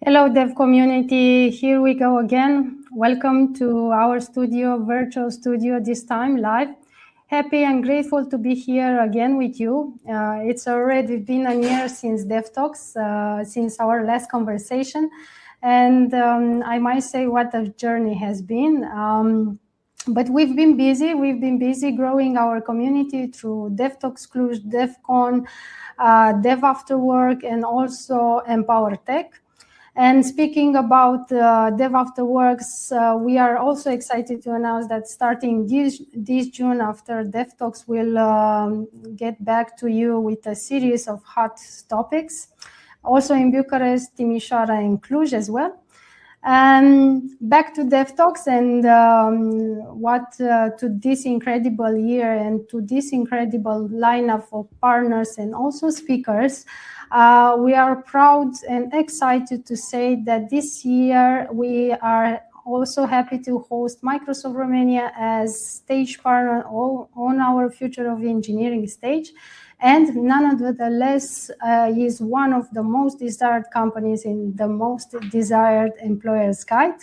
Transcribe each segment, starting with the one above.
Hello, Dev community. Here we go again. Welcome to our studio, virtual studio, this time live. Happy and grateful to be here again with you. It's already been a year since DevTalks, since our last conversation. And I might say what a journey has been. But we've been busy growing our community through DevTalks Cluj, DevCon, Dev After Work, and also Empower Tech. And speaking about Dev After Works, we are also excited to announce that starting this June after DevTalks, we'll get back to you with a series of hot topics, also in Bucharest, Timișoara, and Cluj as well. Back to DevTalks and to this incredible year and to this incredible lineup of partners and also speakers. We are proud and excited to say that this year we are also happy to host Microsoft Romania as stage partner on our Future of Engineering stage. And nonetheless, is one of the most desired companies in the most desired employers guide.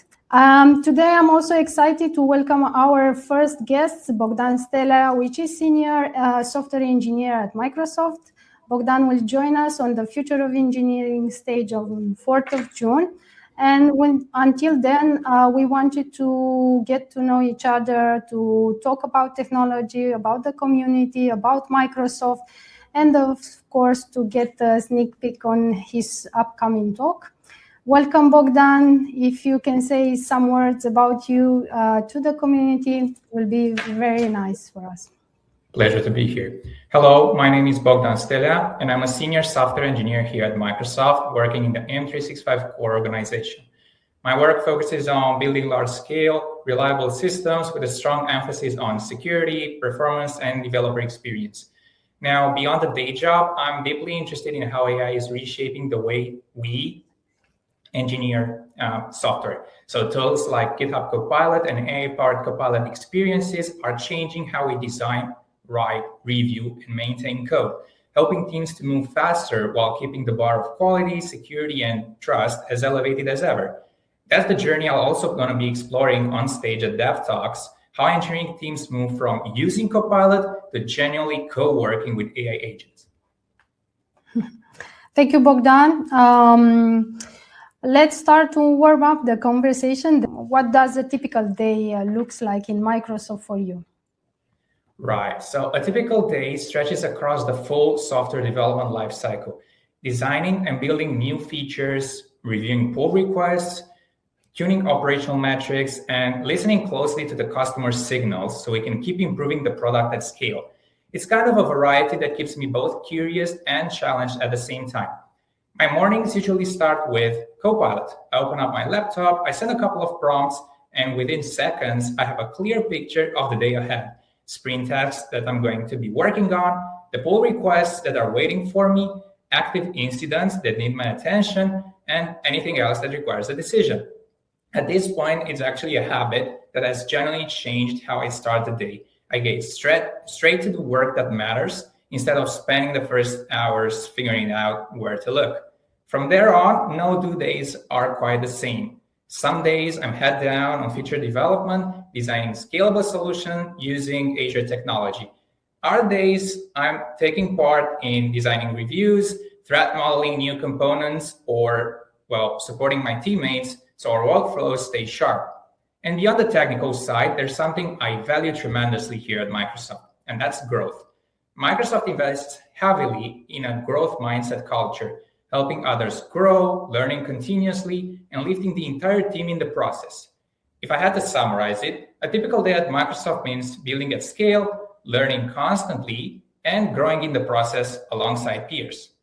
Today, I'm also excited to welcome our first guest, Bogdan Stelea, which is senior software engineer at Microsoft. Bogdan will join us on the Future of Engineering stage on 4th of June. And until then, we wanted to get to know each other, to talk about technology, about the community, about Microsoft, and of course, to get a sneak peek on his upcoming talk. Welcome, Bogdan. If you can say some words about you to the community, will be very nice for us. Pleasure to be here. Hello, my name is Bogdan Stelea, and I'm a senior software engineer here at Microsoft, working in the M365 core organization. My work focuses on building large-scale, reliable systems with a strong emphasis on security, performance, and developer experience. Now, beyond the day job, I'm deeply interested in how AI is reshaping the way we engineer software. So tools like GitHub Copilot and AI-powered Copilot experiences are changing how we design, write, review, and maintain code, helping teams to move faster while keeping the bar of quality, security, and trust as elevated as ever. That's the journey I'm also going to be exploring on stage at DevTalks, how engineering teams move from using Copilot to genuinely co-working with AI agents. Thank you, Bogdan. Let's start to warm up the conversation. What does a typical day looks like in Microsoft for you? Right. So a typical day stretches across the full software development lifecycle, designing and building new features, reviewing pull requests, tuning operational metrics, and listening closely to the customer's signals so we can keep improving the product at scale. It's kind of a variety that keeps me both curious and challenged at the same time. My mornings usually start with Copilot. I open up my laptop, I send a couple of prompts, and within seconds, I have a clear picture of the day ahead. Sprint tasks that I'm going to be working on, the pull requests that are waiting for me, active incidents that need my attention, and anything else that requires a decision. At this point, it's actually a habit that has generally changed how I start the day. I get straight to the work that matters instead of spending the first hours figuring out where to look. From there on, no 2 days are quite the same. Some days I'm head down on feature development, designing scalable solution using Azure technology. Other days I'm taking part in designing reviews, threat modeling new components, or supporting my teammates so our workflows stay sharp. And beyond the technical side, there's something I value tremendously here at Microsoft, and that's growth. Microsoft invests heavily in a growth mindset culture, helping others grow, learning continuously, and lifting the entire team in the process. If I had to summarize it, a typical day at Microsoft means building at scale, learning constantly, and growing in the process alongside peers.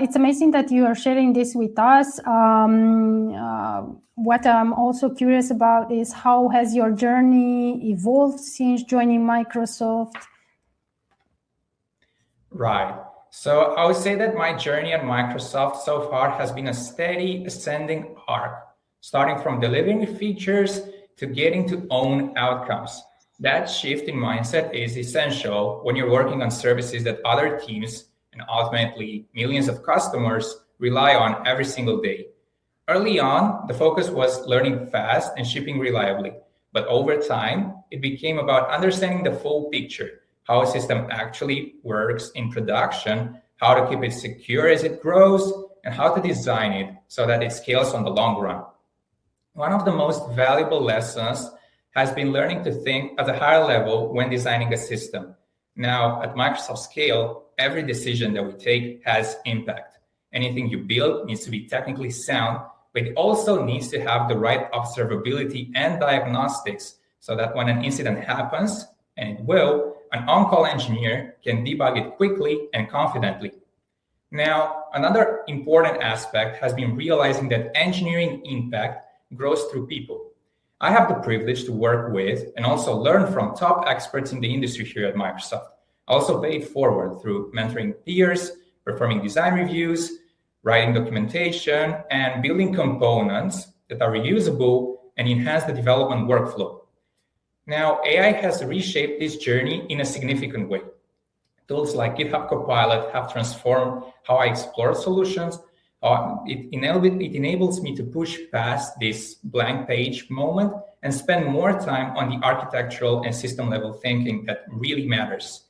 It's amazing that you are sharing this with us. What I'm also curious about is how has your journey evolved since joining Microsoft? Right. So I would say that my journey at Microsoft so far has been a steady ascending arc, starting from delivering features to getting to own outcomes. That shift in mindset is essential when you're working on services that other teams and ultimately millions of customers rely on every single day. Early on, the focus was learning fast and shipping reliably. But over time, it became about understanding the full picture, how a system actually works in production, how to keep it secure as it grows, and how to design it so that it scales on the long run. One of the most valuable lessons has been learning to think at a higher level when designing a system. Now, at Microsoft scale, every decision that we take has impact. Anything you build needs to be technically sound, but it also needs to have the right observability and diagnostics so that when an incident happens, and it will, an on-call engineer can debug it quickly and confidently. Now, another important aspect has been realizing that engineering impact grows through people. I have the privilege to work with and also learn from top experts in the industry here at Microsoft. I also pay it forward through mentoring peers, performing design reviews, writing documentation, and building components that are reusable and enhance the development workflow. Now, AI has reshaped this journey in a significant way. Tools like GitHub Copilot have transformed how I explore solutions. It enables me to push past this blank page moment and spend more time on the architectural and system level thinking that really matters.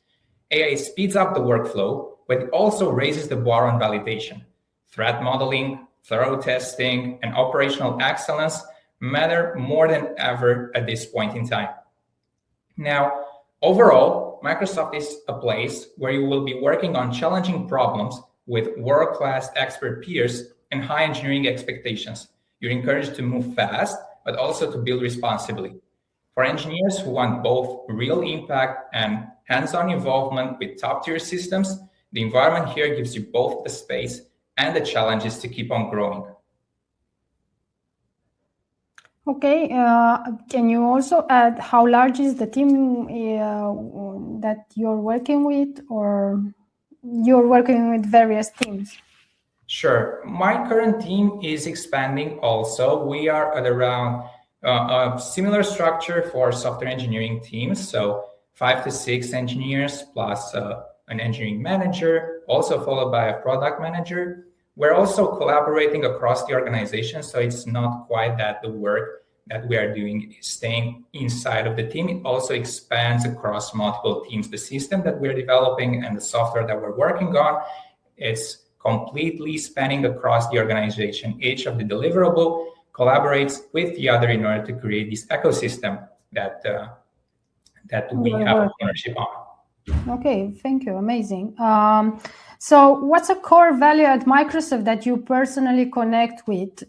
AI speeds up the workflow, but it also raises the bar on validation. Threat modeling, thorough testing, and operational excellence matter more than ever at this point in time. Now, overall, Microsoft is a place where you will be working on challenging problems with world-class expert peers and high engineering expectations. You're encouraged to move fast, but also to build responsibly. For engineers who want both real impact and hands-on involvement with top-tier systems, the environment here gives you both the space and the challenges to keep on growing. Okay, can you also add how large is the team that you're working with, or you're working with various teams? Sure. My current team is expanding also. We are at around a similar structure for software engineering teams. So 5 to 6 engineers plus an engineering manager, also followed by a product manager. We're also collaborating across the organization. So it's not quite that the work that we are doing is staying inside of the team. It also expands across multiple teams. The system that we're developing and the software that we're working on, it's completely spanning across the organization. Each of the deliverable collaborates with the other in order to create this ecosystem that we have ownership on. Okay, thank you. Amazing. So what's a core value at Microsoft that you personally connect with?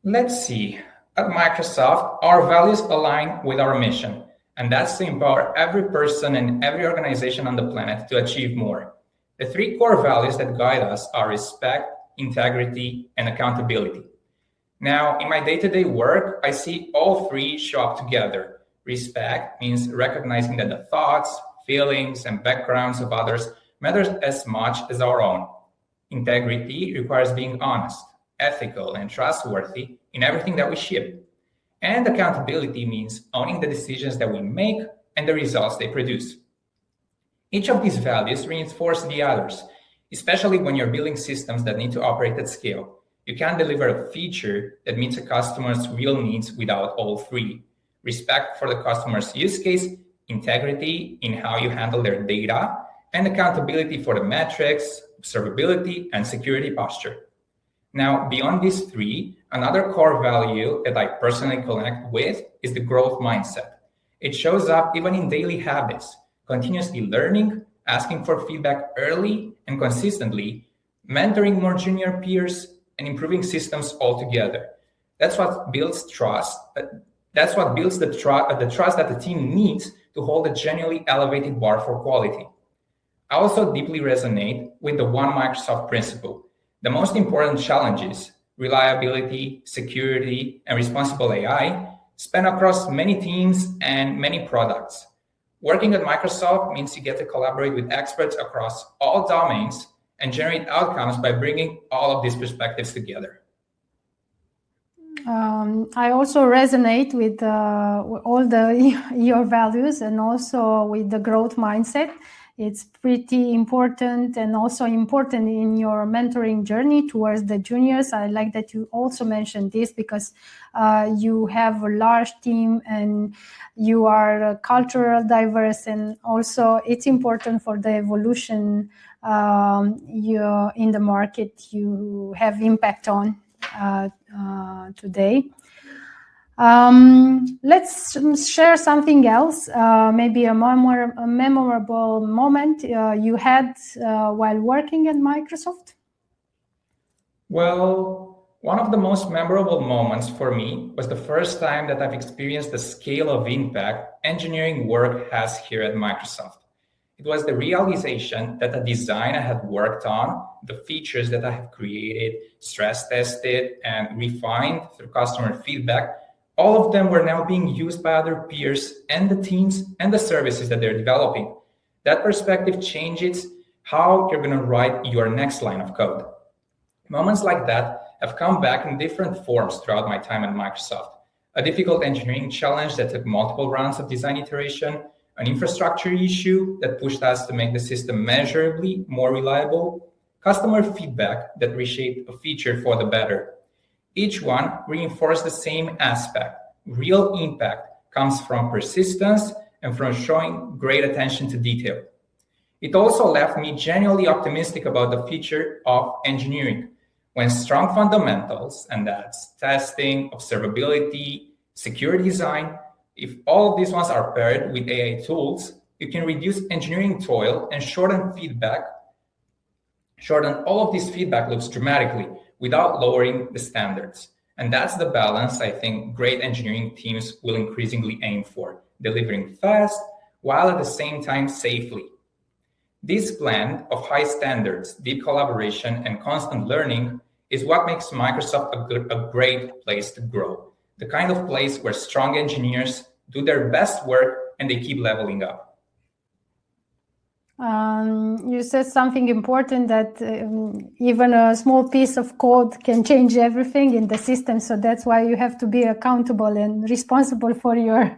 Let's see. At Microsoft, our values align with our mission, and that's to empower every person and every organization on the planet to achieve more. The 3 core values that guide us are respect, integrity, and accountability. Now, in my day-to-day work, I see all 3 show up together. Respect means recognizing that the thoughts, feelings, and backgrounds of others matters as much as our own. Integrity requires being honest, ethical, and trustworthy in everything that we ship. And accountability means owning the decisions that we make and the results they produce. Each of these values reinforce the others, especially when you're building systems that need to operate at scale. You can't deliver a feature that meets a customer's real needs without all 3. Respect for the customer's use case, integrity in how you handle their data, and accountability for the metrics, observability, and security posture. Now, beyond these 3, another core value that I personally connect with is the growth mindset. It shows up even in daily habits, continuously learning, asking for feedback early and consistently, mentoring more junior peers, and improving systems altogether. That's what builds trust. That's what builds the trust that the team needs to hold a genuinely elevated bar for quality. I also deeply resonate with the One Microsoft principle. The most important challenges, reliability, security, and responsible AI, span across many teams and many products. Working at Microsoft means you get to collaborate with experts across all domains and generate outcomes by bringing all of these perspectives together. I also resonate with all your values and also with the growth mindset. It's pretty important and also important in your mentoring journey towards the juniors. I like that you also mentioned this because you have a large team and you are cultural diverse, and also it's important for the evolution you in the market you have impact on today. Let's share something else, maybe a memorable moment you had while working at Microsoft. Well, one of the most memorable moments for me was the first time that I've experienced the scale of impact engineering work has here at Microsoft. It was the realization that the design I had worked on, the features that I have created, stress tested, and refined through customer feedback, all of them were now being used by other peers and the teams and the services that they're developing. That perspective changes how you're going to write your next line of code. Moments like that have come back in different forms throughout my time at Microsoft. A difficult engineering challenge that took multiple rounds of design iteration, an infrastructure issue that pushed us to make the system measurably more reliable, customer feedback that reshaped a feature for the better. Each one reinforced the same aspect. Real impact comes from persistence and from showing great attention to detail. It also left me genuinely optimistic about the future of engineering. When strong fundamentals, and that's testing, observability, secure design, if all of these ones are paired with AI tools, you can reduce engineering toil and shorten all of these feedback loops dramatically without lowering the standards. And that's the balance I think great engineering teams will increasingly aim for, delivering fast while at the same time safely. This blend of high standards, deep collaboration, and constant learning is what makes Microsoft a great place to grow. The kind of place where strong engineers do their best work and they keep leveling up. You said something important that even a small piece of code can change everything in the system. So that's why you have to be accountable and responsible for your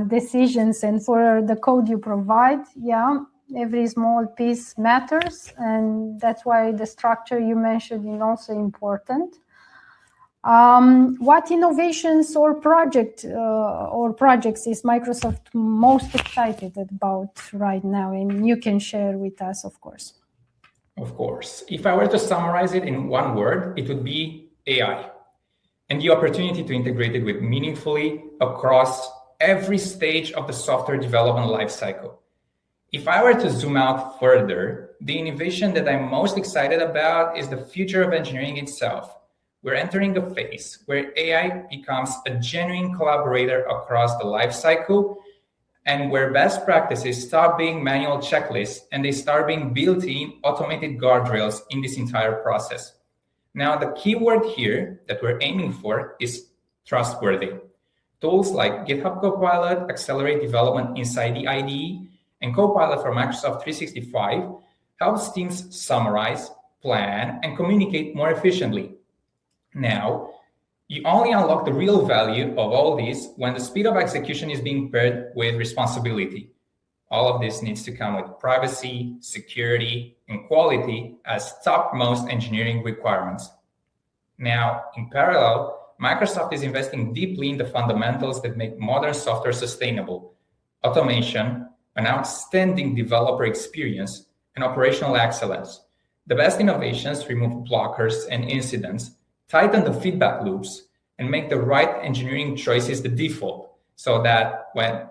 decisions and for the code you provide. Yeah, every small piece matters. And that's why the structure you mentioned is also important. What innovations or projects is Microsoft most excited about right now? And you can share with us, of course. Of course. If I were to summarize it in one word, it would be AI. And the opportunity to integrate it with meaningfully across every stage of the software development lifecycle. If I were to zoom out further, the innovation that I'm most excited about is the future of engineering itself. We're entering a phase where AI becomes a genuine collaborator across the lifecycle, and where best practices stop being manual checklists and they start being built-in automated guardrails in this entire process. Now, the key word here that we're aiming for is trustworthy. Tools like GitHub Copilot accelerate development inside the IDE, and Copilot for Microsoft 365 helps teams summarize, plan, and communicate more efficiently. Now, you only unlock the real value of all this when the speed of execution is being paired with responsibility. All of this needs to come with privacy, security, and quality as topmost engineering requirements. Now, in parallel, Microsoft is investing deeply in the fundamentals that make modern software sustainable: automation, an outstanding developer experience, and operational excellence. The best innovations remove blockers and incidents, tighten the feedback loops, and make the right engineering choices the default, so that when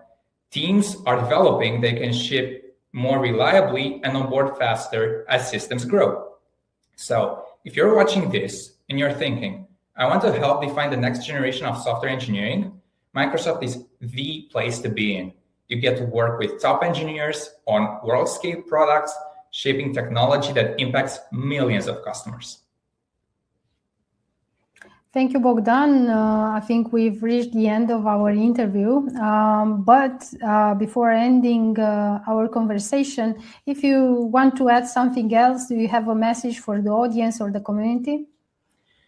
teams are developing, they can ship more reliably and onboard faster as systems grow. So if you're watching this and you're thinking, I want to help define the next generation of software engineering, Microsoft is the place to be in. You get to work with top engineers on world-scale products, shaping technology that impacts millions of customers. Thank you, Bogdan. I think we've reached the end of our interview. But before ending our conversation, if you want to add something else, do you have a message for the audience or the community?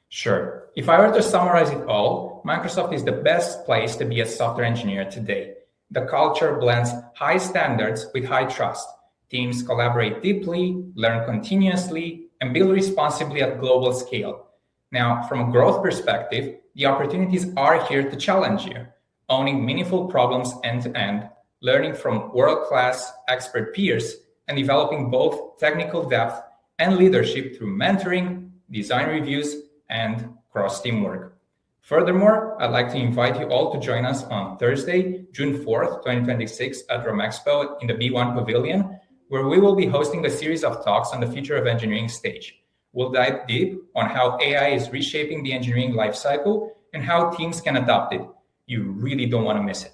Sure. If I were to summarize it all, Microsoft is the best place to be a software engineer today. The culture blends high standards with high trust. Teams collaborate deeply, learn continuously, and build responsibly at global scale. Now, from a growth perspective, the opportunities are here to challenge you, owning meaningful problems end-to-end, learning from world-class expert peers, and developing both technical depth and leadership through mentoring, design reviews, and cross-teamwork. Furthermore, I'd like to invite you all to join us on Thursday, June 4th, 2026 at Romexpo in the B1 Pavilion, where we will be hosting a series of talks on the future of engineering stage. We'll dive deep on how AI is reshaping the engineering lifecycle and how teams can adopt it. You really don't want to miss it.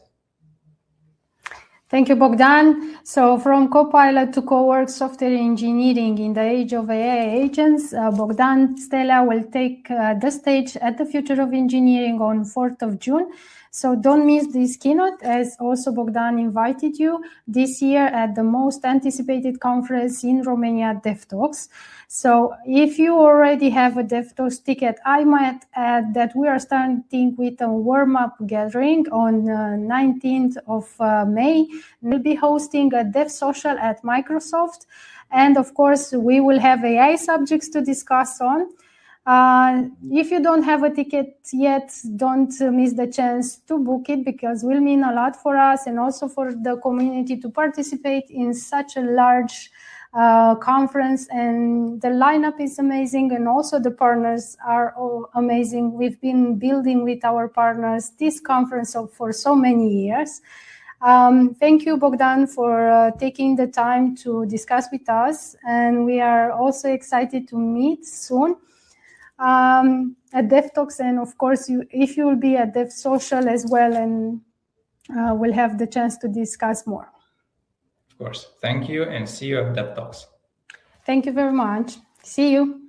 Thank you, Bogdan. So from co-pilot to co-work software engineering in the age of AI agents, Bogdan Stelea will take the stage at the Future of Engineering on 4th of June. So don't miss this keynote, as also Bogdan invited you this year at the most anticipated conference in Romania, DevTalks. So if you already have a DevTalks ticket, I might add that we are starting with a warm-up gathering on 19th of May. We'll be hosting a Dev Social at Microsoft. And of course, we will have AI subjects to discuss on. If you don't have a ticket yet, don't miss the chance to book it, because it will mean a lot for us and also for the community to participate in such a large conference. And the lineup is amazing, and also the partners are all amazing. We've been building with our partners this conference for so many years. Thank you, Bogdan, for taking the time to discuss with us, and we are also excited to meet soon at DevTalks, and of course, if you will be at Dev Social as well, and we'll have the chance to discuss more. Of course. Thank you, and see you at DevTalks. Thank you very much. See you.